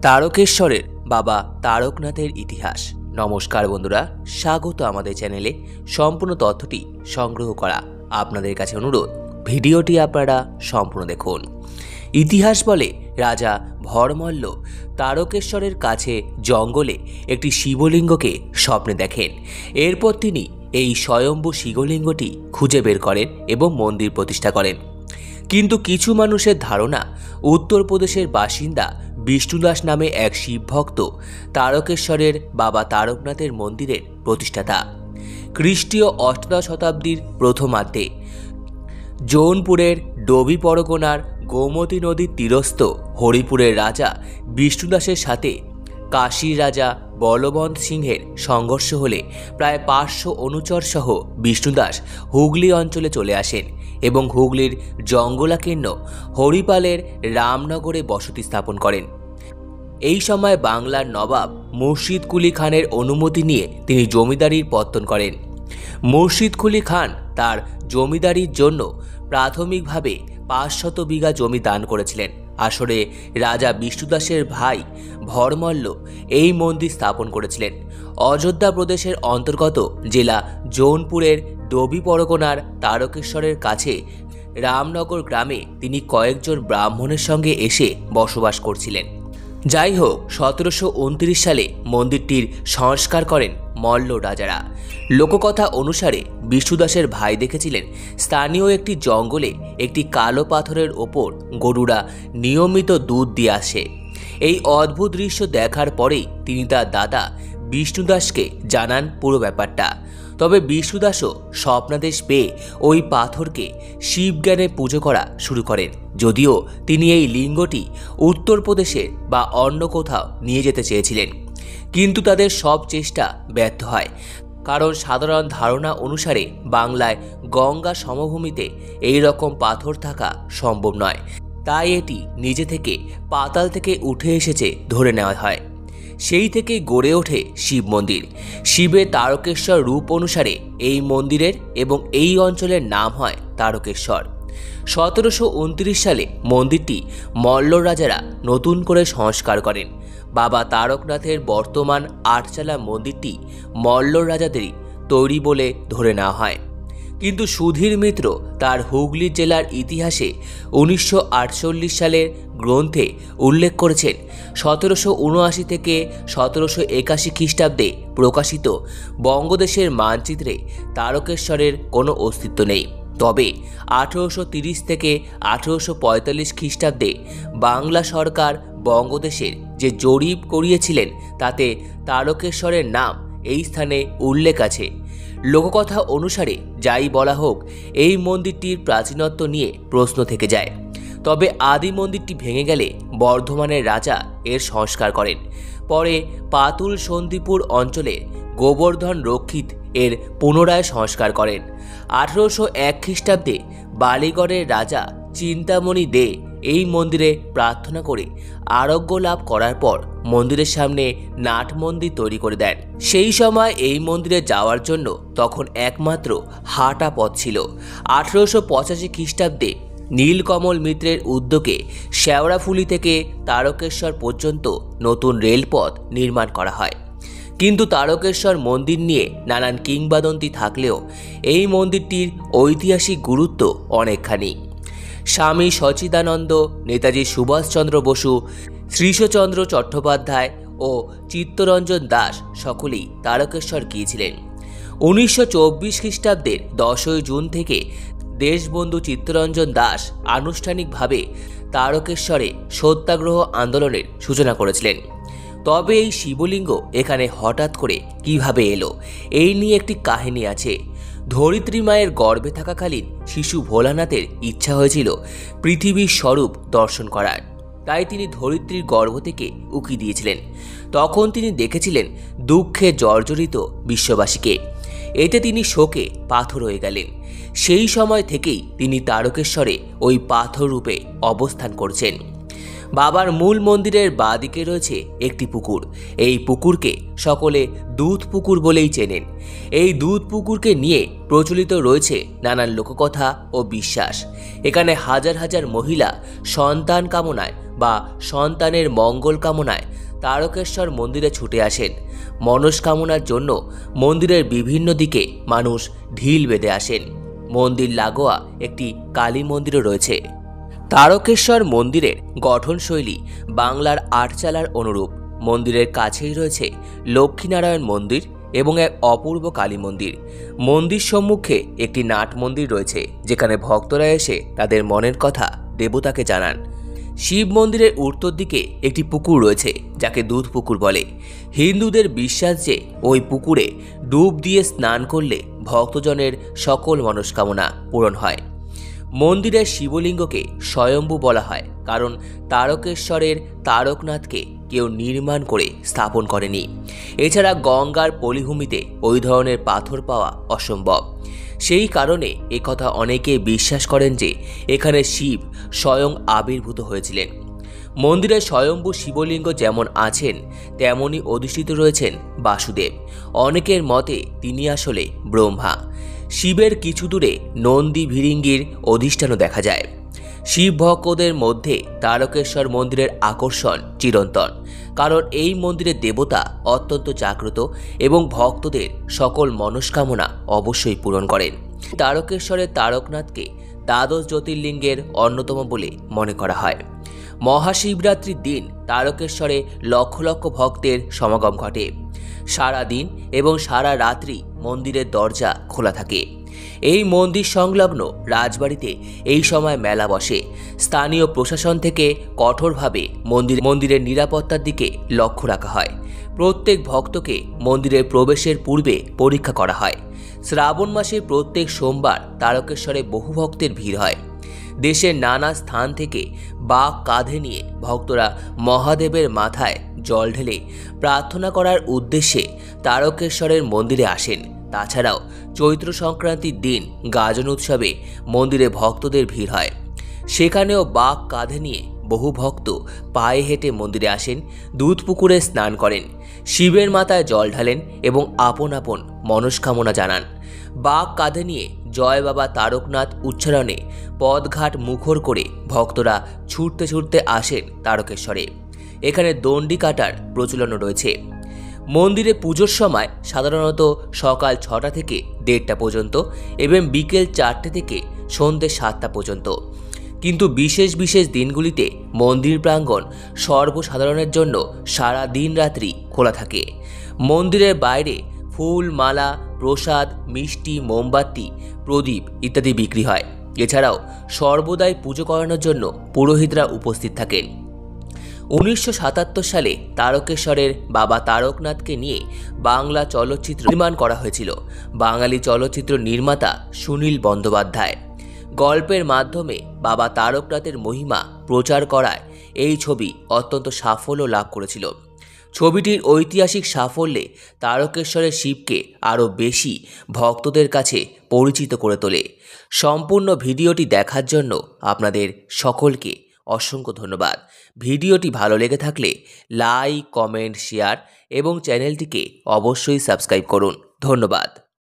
তারকেশ্বরের বাবা তারকনাথের ইতিহাস। নমস্কার বন্ধুরা, স্বাগত আমাদের চ্যানেলে। সম্পূর্ণ তথ্যটি সংগ্রহ করা আপনাদের কাছে অনুরোধ, ভিডিওটি আপনারা সম্পূর্ণ দেখুন। ইতিহাস বলে রাজা ভরমল্ল তারকেশ্বরের কাছে জঙ্গলে একটি শিবলিঙ্গকে স্বপ্নে দেখেন। এরপর তিনি এই স্বয়ম্ভু শিবলিঙ্গটি খুঁজে বের করেন এবং মন্দির প্রতিষ্ঠা করেন। কিন্তু কিছু মানুষের ধারণা উত্তরপ্রদেশের বাসিন্দা বিষ্ণুদাস নামে এক শিবভক্ত তারকেশ্বরের বাবা তারকনাথের মন্দিরের প্রতিষ্ঠাতা। খ্রিস্টীয় অষ্টাদশ শতাব্দীর প্রথমার্ধে জৌনপুরের ডোবি পরগনার গোমতী নদীর তীরস্থ হরিপুরের রাজা বিষ্ণুদাসের সাথে কাশীর রাজা বলবন্ত সিংহের সংঘর্ষ হলে প্রায় 500 অনুচর সহ বিষ্ণুদাস হুগলি অঞ্চলে চলে আসেন এবং হুগলির জঙ্গলাকীর্ণ হরিপালের রামনগরে বসতি স্থাপন করেন। এই সময় বাংলার নবাব মুর্শিদ কুলি খানের অনুমতি নিয়ে তিনি জমিদারির পত্তন করেন। মুর্শিদ কুলি খান তার জমিদারির জন্য প্রাথমিকভাবে 500 বিঘা জমি দান করেছিলেন। আসরে রাজা বিষ্ণুদাসের ভাই ভরমল্ল এই মন্দির স্থাপন করেছিলেন। অযোধ্যা প্রদেশের অন্তর্গত জেলা জৌনপুরের ডোবি পরগনার তারকেশ্বরের কাছে রামনগর গ্রামে তিনি কয়েকজন ব্রাহ্মণের সঙ্গে এসে বসবাস করছিলেন। যাই হোক, 1729 সালে মন্দিরটির সংস্কার করেন মল্ল রাজারা। লোককথা অনুসারে বিষ্ণুদাসের ভাই দেখেছিলেন স্থানীয় একটি জঙ্গলে একটি কালো পাথরের ওপর গরুরা নিয়মিত দুধ দিয়ে আসে। এই অদ্ভুত দৃশ্য দেখার পরেই তিনি তার দাদা বিষ্ণুদাসকে জানান পুরো ব্যাপারটা। তবে বিষ্ণুদাসও স্বপ্নাদেশ পেয়ে ওই পাথরকে শিবজ্ঞানে পুজো করা শুরু করেন, যদিও তিনি এই লিঙ্গটি উত্তরপ্রদেশের বা অন্য কোথাও নিয়ে যেতে চেয়েছিলেন। কিন্তু তাদের সব চেষ্টা ব্যর্থ হয়, কারণ সাধারণ ধারণা অনুসারে বাংলায় গঙ্গা সমভূমিতে এই রকম পাথর থাকা সম্ভব নয়। তাই এটি নিজে থেকে পাতাল থেকে উঠে এসেছে ধরে নেওয়া হয়। সেই থেকে গড়ে ওঠে শিব মন্দির। শিবের তারকেশ্বর রূপ অনুসারে এই মন্দিরের এবং এই অঞ্চলের নাম হয় তারকেশ্বর। 1729 সালে মন্দিরটি মল্ল রাজারা নতুন করে সংস্কার করেন। বাবা তারকনাথের বর্তমান আটচালা মন্দিরটি মল্ল রাজাদেরই তৈরি বলে ধরে নেওয়া হয়। কিন্তু সুধীর মিত্র তার হুগলি জেলার ইতিহাসে 1948 সালের গ্রন্থে উল্লেখ করেছেন 1779 থেকে 1781 খ্রিস্টাব্দে প্রকাশিত বঙ্গদেশের মানচিত্রে তারকেশ্বরের কোনো অস্তিত্ব নেই। তবে 1830 থেকে 1845 খ্রিস্টাব্দে বাংলা সরকার বঙ্গদেশের যে জরিপ করিয়েছিলেন তাতে তারকেশ্বরের নাম এই স্থানে উল্লেখ আছে। লোককথা অনুসারে যাই বলা হোক, এই মন্দিরটির প্রাচীনত্ব নিয়ে প্রশ্ন থেকে যায়। তবে আদি মন্দিরটি ভেঙে গেলে বর্ধমানের রাজা এর সংস্কার করেন। পরে পাতুল সন্দীপুর অঞ্চলে গোবর্ধন রক্ষিত এর পুনরায় সংস্কার করেন। 1801 খ্রিস্টাব্দে বালিগড়ের রাজা চিন্তামণি দে এই মন্দিরে প্রার্থনা করে আরোগ্য লাভ করার পর মন্দিরের সামনে নাট মন্দির তৈরি করে দেন। সেই সময় এই মন্দিরে যাওয়ার জন্য তখন একমাত্র হাঁটা পথ ছিল। 1885 খ্রিস্টাব্দে নীলকমল মিত্রের উদ্যোগে শেওড়াফুলি থেকে তারকেশ্বর পর্যন্ত নতুন রেলপথ নির্মাণ করা হয়। কিন্তু তারকেশ্বর মন্দির নিয়ে নানান কিংবদন্তি থাকলেও এই মন্দিরটির ঐতিহাসিক গুরুত্ব অনেকখানি। স্বামী সচিদানন্দ, নেতাজি সুভাষচন্দ্র বসু, শ্রীশচন্দ্র চট্টোপাধ্যায় ও চিত্তরঞ্জন দাস সকলেই তারকেশ্বর গিয়েছিলেন। 1924 খ্রিস্টাব্দের 10 জুন থেকে দেশবন্ধু চিত্তরঞ্জন দাস আনুষ্ঠানিকভাবে তারকেশ্বরে সত্যাগ্রহ আন্দোলনের সূচনা করেছিলেন। তবে এই শিবলিঙ্গ এখানে হঠাৎ করে কিভাবে এলো, এই নিয়ে একটি কাহিনী আছে। ধরিত্রী মায়ের গর্ভে থাকাকালীন শিশু ভোলানাথের ইচ্ছা হয়েছিল পৃথিবীর স্বরূপ দর্শন করার। তাই তিনি ধরিত্রীর গর্ভ থেকে উকি দিয়েছিলেন। তখন তিনি দেখেছিলেন দুঃখে জর্জরিত বিশ্ববাসীকে। এতে তিনি শোকে পাথর হয়ে গেলেন। সেই সময় থেকেই তিনি তারকেশ্বরে ওই পাথর রূপে অবস্থান করছেন। বাবার মূল মন্দিরের বাঁদিকে রয়েছে একটি পুকুর। এই পুকুরকে সকলে দুধ পুকুর বলেই চেনেন। এই দুধ পুকুরকে নিয়ে প্রচলিত রয়েছে নানান লোককথা ও বিশ্বাস। এখানে হাজার হাজার মহিলা সন্তান কামনায় বা সন্তানের মঙ্গল কামনায় তারকেশ্বর মন্দিরে ছুটে আসেন। মনস্কামনার জন্য মন্দিরের বিভিন্ন দিকে মানুষ ঢিল বেঁধে আসেন। মন্দির লাগোয়া একটি কালী মন্দিরও রয়েছে। তারকেশ্বর মন্দিরের গঠনশৈলী বাংলার আটচালার অনুরূপ। মন্দিরের কাছেই রয়েছে লক্ষ্মীনারায়ণ মন্দির এবং এক অপূর্ব কালী মন্দির। মন্দির সম্মুখে একটি নাট মন্দির রয়েছে, যেখানে ভক্তরা এসে তাদের মনের কথা দেবতাকে জানান। শিব মন্দিরের উত্তর দিকে একটি পুকুর রয়েছে, যাকে দুধ পুকুর বলে। হিন্দুদের বিশ্বাস যে ওই পুকুরে ডুব দিয়ে স্নান করলে ভক্তজনের সকল মনস্কামনা পূরণ হয়। মন্দিরের শিবলিঙ্গকে স্বয়ম্ভু বলা হয়, কারণ তারকেশ্বরের তারকনাথকে কেউ নির্মাণ করে স্থাপন করেনি। এছাড়া গঙ্গার পলিভূমিতে ওই ধরনের পাথর পাওয়া অসম্ভব। সেই কারণে একথা অনেকে বিশ্বাস করেন যে এখানে শিব স্বয়ং আবির্ভূত হয়েছিলেন। মন্দিরে স্বয়ম্ভু শিবলিঙ্গ যেমন আছেন, তেমনই অধিষ্ঠিত রয়েছেন বাসুদেব। অনেকের মতে তিনি আসলে ব্রহ্মা। শিবের কিছু দূরে নন্দী ভিরিঙ্গির অধিষ্ঠানও দেখা যায়। শিব ভক্তদের মধ্যে তারকেশ্বর মন্দিরের আকর্ষণ চিরন্তন, কারণ এই মন্দিরের দেবতা অত্যন্ত জাগ্রত এবং ভক্তদের সকল মনস্কামনা অবশ্যই পূরণ করেন। তারকেশ্বরের তারকনাথকে দ্বাদশ জ্যোতির্লিঙ্গের অন্যতম বলে মনে করা হয়। মহাশিবরাত্রির দিন তারকেশ্বরে লক্ষ লক্ষ ভক্তের সমাগম ঘটে। সারা দিন এবং সারা রাত্রি মন্দিরের দরজা খোলা থাকে। এই মন্দির সংলগ্ন রাজবাড়িতে এই সময় মেলা বসে। স্থানীয় প্রশাসন থেকে কঠোরভাবে মন্দিরের নিরাপত্তার দিকে লক্ষ্য রাখা হয়। প্রত্যেক ভক্তকে মন্দিরের প্রবেশের পূর্বে পরীক্ষা করা হয়। শ্রাবণ মাসে প্রত্যেক সোমবার তারকেশ্বরে বহু ভক্তের ভিড় হয়। দেশের নানা স্থান থেকে বাঁক কাঁধে নিয়ে ভক্তরা মহাদেবের মাথায় জল ঢেলে প্রার্থনা করার উদ্দেশ্যে তারকেশ্বরের মন্দিরে আসেন। তাছাড়াও চৈত্র সংক্রান্তির দিন গাজন উৎসবে মন্দিরে ভক্তদের ভিড় হয়। সেখানেও বাঁক কাঁধে নিয়ে বহু ভক্ত পায়ে হেঁটে মন্দিরে আসেন, দুধ পুকুরে স্নান করেন, শিবের মাথায় জল ঢালেন এবং আপন আপন মনস্কামনা জানান। বাঁক কাঁধে নিয়ে জয় বাবা তারকনাথ উচ্চারণে পদঘাট মুখর করে ভক্তরা ছুটতে ছুটতে আসেন তারকেশ্বরে। এখানে দণ্ডি কাটার প্রচলনও রয়েছে। মন্দিরে পুজোর সময় সাধারণত সকাল 6টা থেকে 1:30 পর্যন্ত এবং বিকেল 4টে থেকে সন্ধ্যে 7টা পর্যন্ত। কিন্তু বিশেষ বিশেষ দিনগুলিতে মন্দির প্রাঙ্গণ সর্বসাধারণের জন্য সারা দিন রাত্রি খোলা থাকে। মন্দিরের বাইরে ফুল, মালা, প্রসাদ, মিষ্টি, মোমবাতি, প্রদীপ ইত্যাদি বিক্রি হয়। এছাড়াও সর্বদাই পুজো করানোর জন্য পুরোহিতরা উপস্থিত থাকেন। 1977 সালে তারকেশ্বরের বাবা তারকনাথকে নিয়ে বাংলা চলচ্চিত্র নির্মাণ করা হয়েছিল। বাঙালি চলচ্চিত্র নির্মাতা সুনীল বন্দ্যোপাধ্যায় গল্পের মাধ্যমে বাবা তারকনাথের মহিমা প্রচার করায় এই ছবি অত্যন্ত সাফল্য লাভ করেছিল। ছবিটির ঐতিহাসিক সাফল্যে তারকেশ্বরের শিবকে আরও বেশি ভক্তদের কাছে পরিচিত করে তোলে। সম্পূর্ণ ভিডিওটি দেখার জন্য আপনাদের সকলকে অসংখ্য ধন্যবাদ। ভিডিওটি ভালো লেগে থাকলে লাইক, কমেন্ট, শেয়ার এবং চ্যানেলটিকে অবশ্যই সাবস্ক্রাইব করুন। ধন্যবাদ।